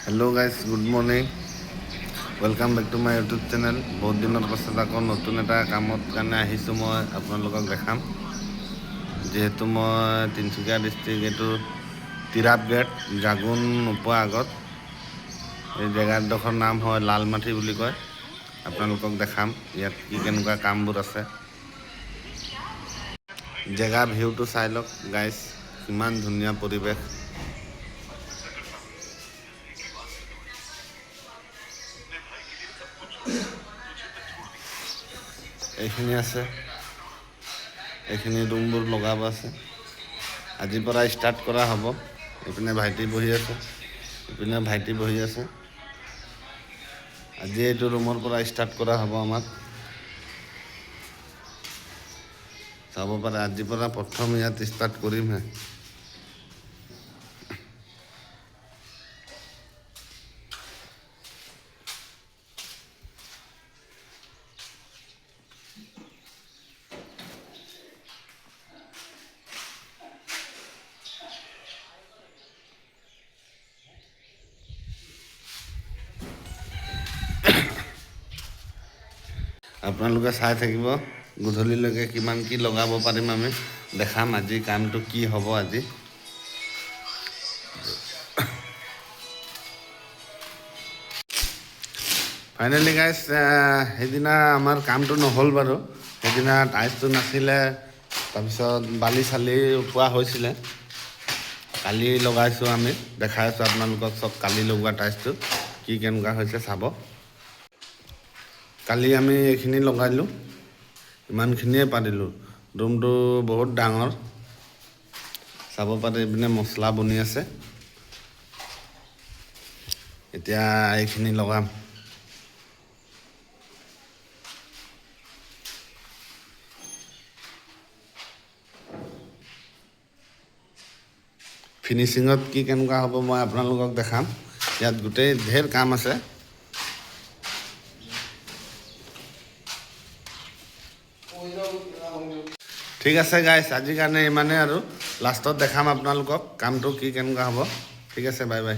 Hello' guys, good morning. Welcome back to my YouTube channel. বহুত দিনৰ পাছত আকৌ নতুন এটা কামত কাৰণে আহিছোঁ। মই আপোনালোকক দেখাম, যিহেতু মই তিনিচুকীয়া ডিষ্ট্ৰিক্ট, এইটো তিৰাপ গেট জাগুন নোপোৱা আগত এই জেগাডোখৰ নাম হয় লালমাটি বুলি কয়। আপোনালোকক দেখাম ইয়াত কি কেনেকুৱা কামবোৰ আছে। জেগা ভিউটো চাই লওক গাইজ, কিমান ধুনীয়া পৰিৱেশ। এইখিনি আছে, এইখিনি ৰুমবোৰ লগাব আছে। আজিৰ পৰা ষ্টাৰ্ট কৰা হ'ব। এইপিনে ভাইটি বহি আছে, এইপিনে ভাইটি বহি আছে। আজি এইটো ৰুমৰ পৰা ষ্টাৰ্ট কৰা হ'ব। আমাক চাব পাৰে, আজিৰ পৰা প্ৰথম ইয়াত ষ্টাৰ্ট কৰিমহে। আপোনালোকে চাই থাকিব, গধূলিলৈকে কিমান কি লগাব পাৰিম আমি দেখাম। আজি কামটো কি হ'ব আজি। ফাইনেলি গাইজ, সেইদিনা আমাৰ কামটো নহ'ল বাৰু। সেইদিনা টাইলছটো নাছিলে, তাৰপিছত বালি চালি উঠোৱা হৈছিলে। কালি লগাইছোঁ আমি, দেখাই আছোঁ আপোনালোকক চব। কালি লগোৱা টাইলছটো কি কেনেকুৱা হৈছে চাব। কালি আমি এইখিনি লগাইলোঁ, ইমানখিনিয়ে পাৰিলোঁ। ৰুমটো বহুত ডাঙৰ, চাব পাৰে। এইপিনে মছলা বনি আছে। এতিয়া এইখিনি লগাম। ফিনিচিঙত কি কেনেকুৱা হ'ব মই আপোনালোকক দেখাম। ইয়াত গোটেই ঢেৰ কাম আছে। ঠিক আছে গাইজ, আজিৰ কাৰণে ইমানেই আৰু। লাষ্টত দেখাম আপোনালোকক কামটো কি কেনেকুৱা হ'ব। ঠিক আছে, বাই বাই।